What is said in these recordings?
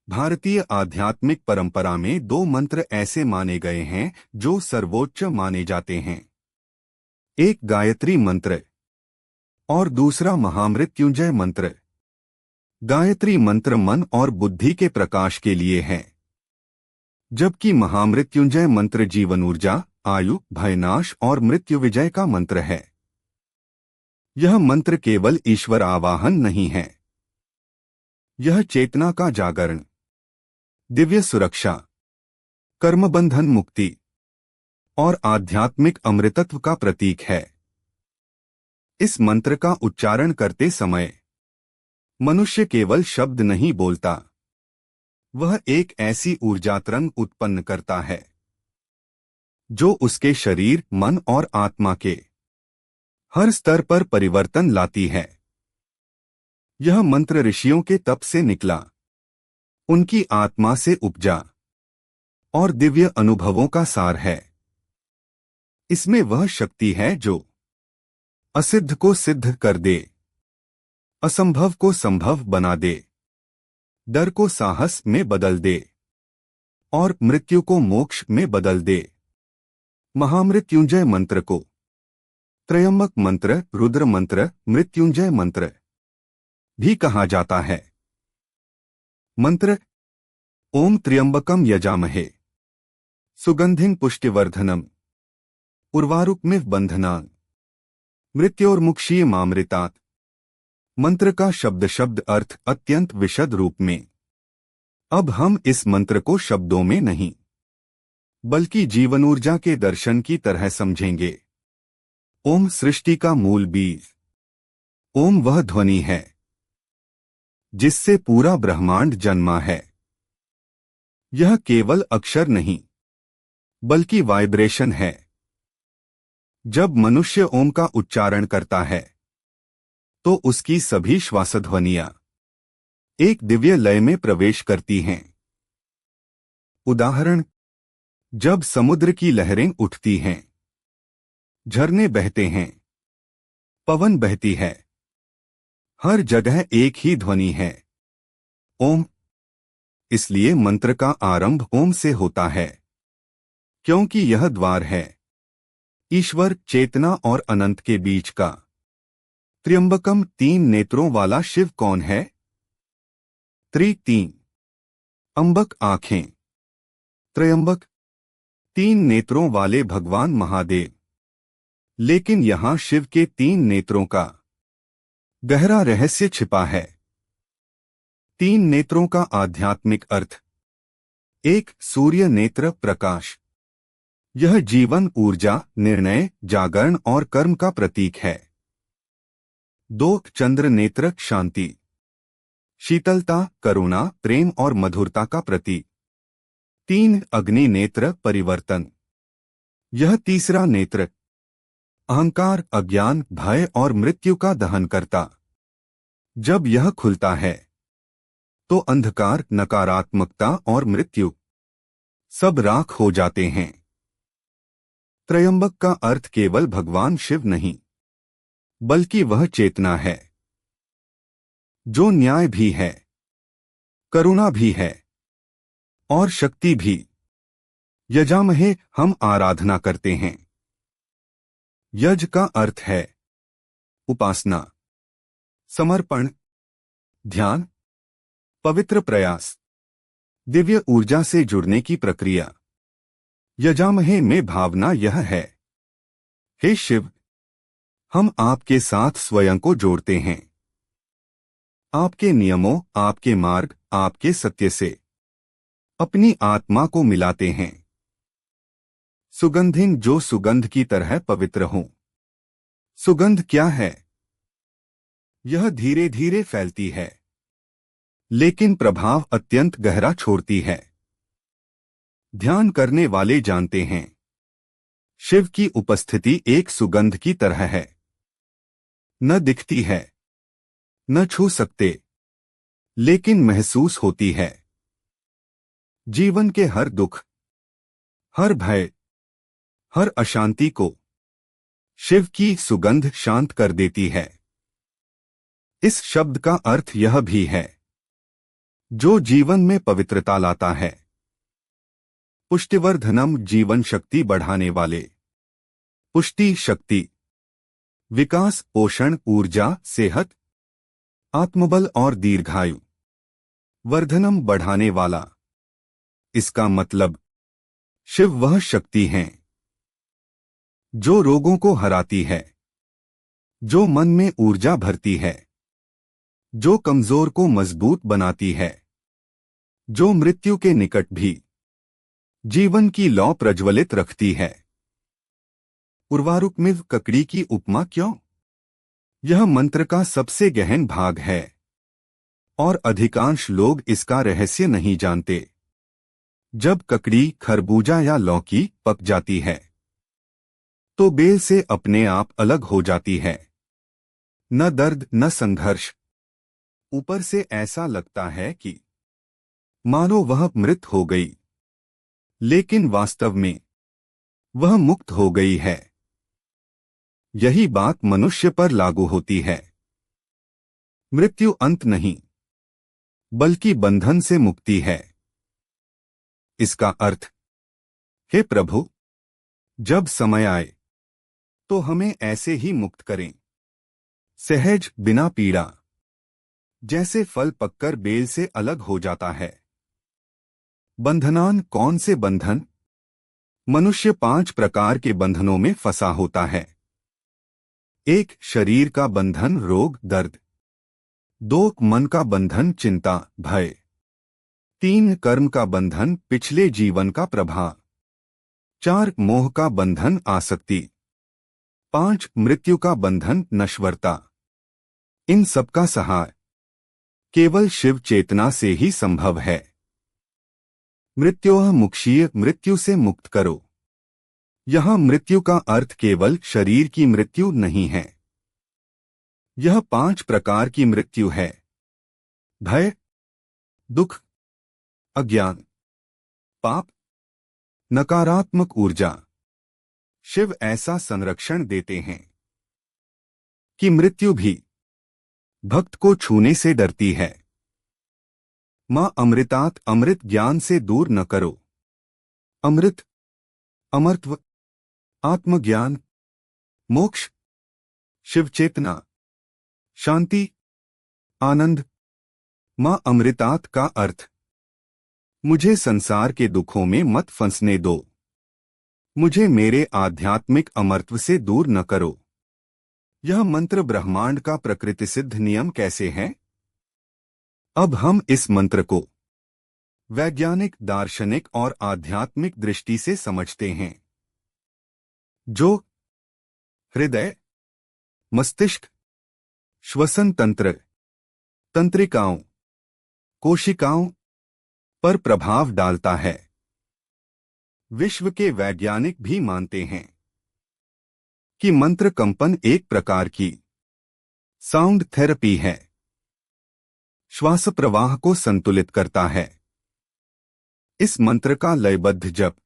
भारतीय आध्यात्मिक परंपरा में दो मंत्र ऐसे माने गए हैं जो सर्वोच्च माने जाते हैं। एक गायत्री मंत्र और दूसरा महामृत्युंजय मंत्र। गायत्री मंत्र मन और बुद्धि के प्रकाश के लिए है, जबकि महामृत्युंजय मंत्र जीवन ऊर्जा, आयु, भयनाश और मृत्यु विजय का मंत्र है। यह मंत्र केवल ईश्वर आवाहन नहीं है, यह चेतना का जागरण, दिव्य सुरक्षा, कर्मबंधन मुक्ति और आध्यात्मिक अमृतत्व का प्रतीक है। इस मंत्र का उच्चारण करते समय मनुष्य केवल शब्द नहीं बोलता, वह एक ऐसी ऊर्जा तरंग उत्पन्न करता है जो उसके शरीर, मन और आत्मा के हर स्तर पर परिवर्तन लाती है। यह मंत्र ऋषियों के तप से निकला, उनकी आत्मा से उपजा और दिव्य अनुभवों का सार है। इसमें वह शक्ति है जो असिद्ध को सिद्ध कर दे, असंभव को संभव बना दे, डर को साहस में बदल दे और मृत्यु को मोक्ष में बदल दे। महामृत्युंजय मंत्र को त्रयंबक मंत्र, रुद्र मंत्र, मृत्युंजय मंत्र भी कहा जाता है। मंत्र: ओम त्र्यंबकम यजामहे सुगंधिं पुष्टिवर्धनम उर्वारुकमिव बंधनान् मृत्योर्मुक्षीयमामृतात्। मंत्र का शब्द शब्द अर्थ अत्यंत विशद रूप में। अब हम इस मंत्र को शब्दों में नहीं बल्कि जीवन ऊर्जा के दर्शन की तरह समझेंगे। ओम सृष्टि का मूल बीज। ओम वह ध्वनि है जिससे पूरा ब्रह्मांड जन्मा है। यह केवल अक्षर नहीं बल्कि वाइब्रेशन है। जब मनुष्य ओम का उच्चारण करता है तो उसकी सभी श्वासध्वनियां एक दिव्य लय में प्रवेश करती हैं। उदाहरण: जब समुद्र की लहरें उठती हैं, झरने बहते हैं, पवन बहती है, हर जगह एक ही ध्वनि है, ओम। इसलिए मंत्र का आरंभ ओम से होता है, क्योंकि यह द्वार है ईश्वर, चेतना और अनंत के बीच का। त्र्यंबकम, 3 नेत्रों वाला शिव कौन है? त्रि-3 अंबक, आंखें। त्रयंबक, 3 नेत्रों वाले भगवान महादेव। लेकिन यहां शिव के 3 नेत्रों का गहरा रहस्य छिपा है। 3 नेत्रों का आध्यात्मिक अर्थ: 1. सूर्य नेत्र, प्रकाश। यह जीवन ऊर्जा, निर्णय, जागरण और कर्म का प्रतीक है। 2. चंद्र नेत्र, शांति, शीतलता, करुणा, प्रेम और मधुरता का प्रतीक। 3. अग्नि नेत्र, परिवर्तन। यह तीसरा नेत्र अहंकार, अज्ञान, भय और मृत्यु का दहन करता। जब यह खुलता है तो अंधकार, नकारात्मकता और मृत्यु सब राख हो जाते हैं। त्रयंबक का अर्थ केवल भगवान शिव नहीं बल्कि वह चेतना है जो न्याय भी है, करुणा भी है और शक्ति भी। यजामहे, हम आराधना करते हैं। यज का अर्थ है उपासना, समर्पण, ध्यान, पवित्र प्रयास, दिव्य ऊर्जा से जुड़ने की प्रक्रिया। यजामहे में भावना यह है: हे शिव, हम आपके साथ स्वयं को जोड़ते हैं, आपके नियमों, आपके मार्ग, आपके सत्य से अपनी आत्मा को मिलाते हैं। सुगंधिं, जो सुगंध की तरह पवित्र हों। सुगंध क्या है? यह धीरे धीरे फैलती है लेकिन प्रभाव अत्यंत गहरा छोड़ती है। ध्यान करने वाले जानते हैं शिव की उपस्थिति एक सुगंध की तरह है। न दिखती है, न छू सकते, लेकिन महसूस होती है। जीवन के हर दुख, हर भय, हर अशांति को शिव की सुगंध शांत कर देती है। इस शब्द का अर्थ यह भी है: जो जीवन में पवित्रता लाता है। पुष्टिवर्धनम जीवन शक्ति बढ़ाने वाले। पुष्टि शक्ति, विकास, पोषण, ऊर्जा, सेहत, आत्मबल और दीर्घायु। वर्धनम बढ़ाने वाला। इसका मतलब शिव वह शक्ति हैं जो रोगों को हराती है, जो मन में ऊर्जा भरती है, जो कमजोर को मजबूत बनाती है, जो मृत्यु के निकट भी जीवन की लौ प्रज्वलित रखती है। उर्वारुक में ककड़ी की उपमा क्यों? यह मंत्र का सबसे गहन भाग है और अधिकांश लोग इसका रहस्य नहीं जानते। जब ककड़ी, खरबूजा या लौकी पक जाती है तो बेल से अपने आप अलग हो जाती है। न दर्द न संघर्ष। ऊपर से ऐसा लगता है कि मानो वह मृत हो गई, लेकिन वास्तव में वह मुक्त हो गई है। यही बात मनुष्य पर लागू होती है। मृत्यु अंत नहीं, बल्कि बंधन से मुक्ति है। इसका अर्थ, हे प्रभु, जब समय आए तो हमें ऐसे ही मुक्त करें, सहज, बिना पीड़ा, जैसे फल पककर बेल से अलग हो जाता है। बंधनान, कौन से बंधन? मनुष्य 5 प्रकार के बंधनों में फंसा होता है। 1. शरीर का बंधन, रोग, दर्द। 2. मन का बंधन, चिंता, भय। 3. कर्म का बंधन, पिछले जीवन का प्रभाव। 4. मोह का बंधन, आसक्ति। 5. मृत्यु का बंधन, नश्वरता। इन सबका सहाय केवल शिव चेतना से ही संभव है। मृत्योः मुक्षीय, मृत्यु से मुक्त करो। यहां मृत्यु का अर्थ केवल शरीर की मृत्यु नहीं है। यह 5 प्रकार की मृत्यु है: भय, दुख, अज्ञान, पाप, नकारात्मक ऊर्जा। शिव ऐसा संरक्षण देते हैं कि मृत्यु भी भक्त को छूने से डरती है। मां अमृतात्, अमृत ज्ञान से दूर न करो। अमृत, अमरत्व, आत्मज्ञान, मोक्ष, शिव चेतना, शांति, आनंद। मां अमृतात् का अर्थ, मुझे संसार के दुखों में मत फंसने दो, मुझे मेरे आध्यात्मिक अमरत्व से दूर न करो। यह मंत्र ब्रह्मांड का प्रकृति सिद्ध नियम कैसे है? अब हम इस मंत्र को वैज्ञानिक, दार्शनिक और आध्यात्मिक दृष्टि से समझते हैं। जो हृदय, मस्तिष्क, श्वसन तंत्र, तंत्रिकाओं, कोशिकाओं पर प्रभाव डालता है। विश्व के वैज्ञानिक भी मानते हैं कि मंत्र कंपन एक प्रकार की साउंड थेरेपी है। श्वास प्रवाह को संतुलित करता है। इस मंत्र का लयबद्ध जप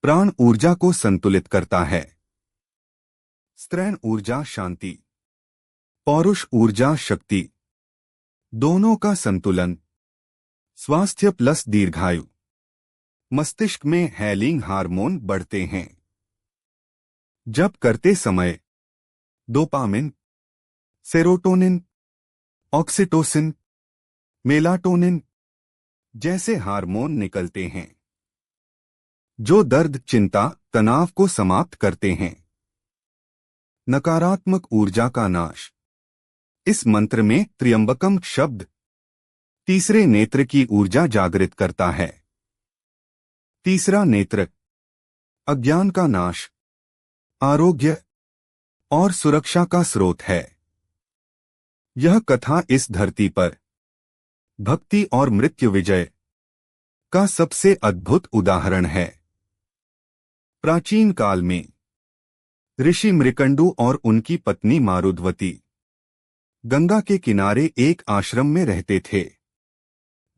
प्राण ऊर्जा को संतुलित करता है। स्त्रैण ऊर्जा शांति, पौरुष ऊर्जा शक्ति, दोनों का संतुलन, स्वास्थ्य प्लस दीर्घायु। मस्तिष्क में हेलिंग हार्मोन बढ़ते हैं। जप करते समय डोपामिन, सेरोटोनिन, ऑक्सीटोसिन, मेलाटोनिन जैसे हार्मोन निकलते हैं जो दर्द, चिंता, तनाव को समाप्त करते हैं। नकारात्मक ऊर्जा का नाश। इस मंत्र में त्र्यंबकम शब्द तीसरे नेत्र की ऊर्जा जागृत करता है। तीसरा नेत्र अज्ञान का नाश, आरोग्य और सुरक्षा का स्रोत है। यह कथा इस धरती पर भक्ति और मृत्यु विजय का सबसे अद्भुत उदाहरण है। प्राचीन काल में ऋषि मृकंडु और उनकी पत्नी मारुद्वती गंगा के किनारे एक आश्रम में रहते थे।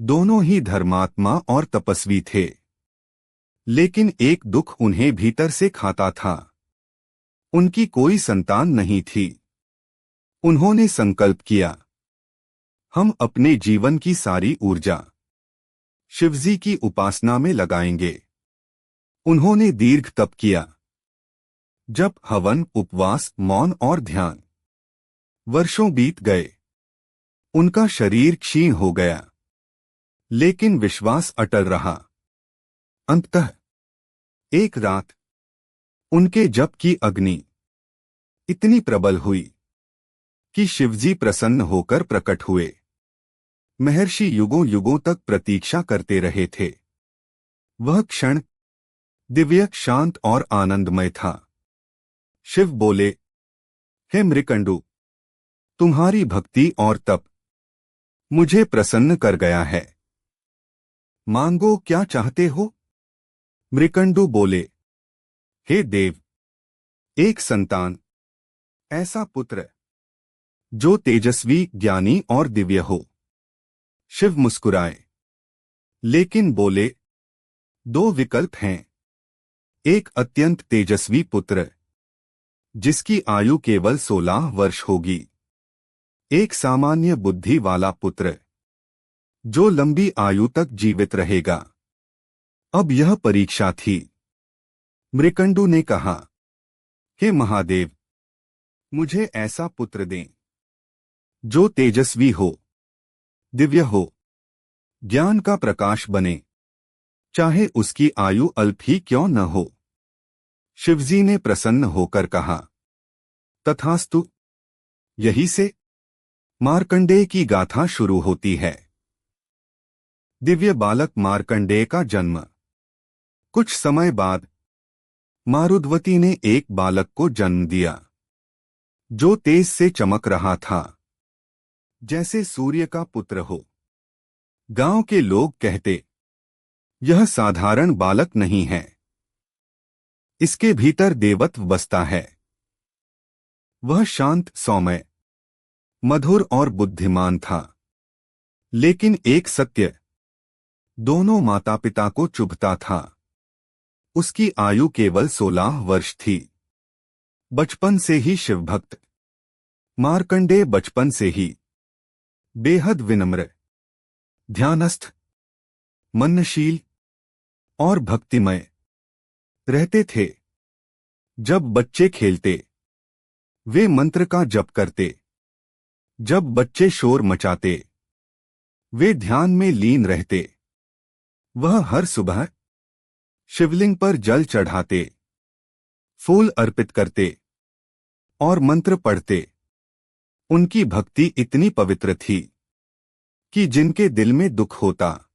दोनों ही धर्मात्मा और तपस्वी थे, लेकिन एक दुख उन्हें भीतर से खाता था। उनकी कोई संतान नहीं थी। उन्होंने संकल्प किया, हम अपने जीवन की सारी ऊर्जा शिवजी की उपासना में लगाएंगे। उन्होंने दीर्घ तप किया। जप, हवन, उपवास, मौन और ध्यान। वर्षों बीत गए। उनका शरीर क्षीण हो गया, लेकिन विश्वास अटल रहा। अंततः एक रात उनके जप की अग्नि इतनी प्रबल हुई कि शिवजी प्रसन्न होकर प्रकट हुए। महर्षि युगों युगों तक प्रतीक्षा करते रहे थे। वह क्षण दिव्य, शांत और आनंदमय था। शिव बोले, हे मृकंडू, तुम्हारी भक्ति और तप मुझे प्रसन्न कर गया है। मांगो, क्या चाहते हो? मृकंडू बोले, हे देव, एक संतान, ऐसा पुत्र जो तेजस्वी, ज्ञानी और दिव्य हो। शिव मुस्कुराए, लेकिन बोले, दो विकल्प हैं। एक अत्यंत तेजस्वी पुत्र जिसकी आयु केवल 16 वर्ष होगी। एक सामान्य बुद्धि वाला पुत्र जो लंबी आयु तक जीवित रहेगा। अब यह परीक्षा थी। मृकंडू ने कहा, हे महादेव, मुझे ऐसा पुत्र दें जो तेजस्वी हो, दिव्य हो, ज्ञान का प्रकाश बने, चाहे उसकी आयु अल्प ही क्यों न हो। शिवजी ने प्रसन्न होकर कहा, तथास्तु। यही से मार्कंडेय की गाथा शुरू होती है। दिव्य बालक मार्कंडेय का जन्म। कुछ समय बाद मारुद्वती ने एक बालक को जन्म दिया जो तेज से चमक रहा था, जैसे सूर्य का पुत्र हो। गांव के लोग कहते, यह साधारण बालक नहीं है, इसके भीतर देवत्व बसता है। वह शांत, सौम्य, मधुर और बुद्धिमान था। लेकिन एक सत्य दोनों माता पिता को चुभता था। उसकी आयु केवल 16 वर्ष थी। बचपन से ही शिवभक्त मार्कंडेय बचपन से ही बेहद विनम्र, ध्यानस्थ, मननशील और भक्तिमय रहते थे। जब बच्चे खेलते, वे मंत्र का जप करते। जब बच्चे शोर मचाते, वे ध्यान में लीन रहते। वह हर सुबह शिवलिंग पर जल चढ़ाते, फूल अर्पित करते और मंत्र पढ़ते। उनकी भक्ति इतनी पवित्र थी कि जिनके दिल में दुख होता,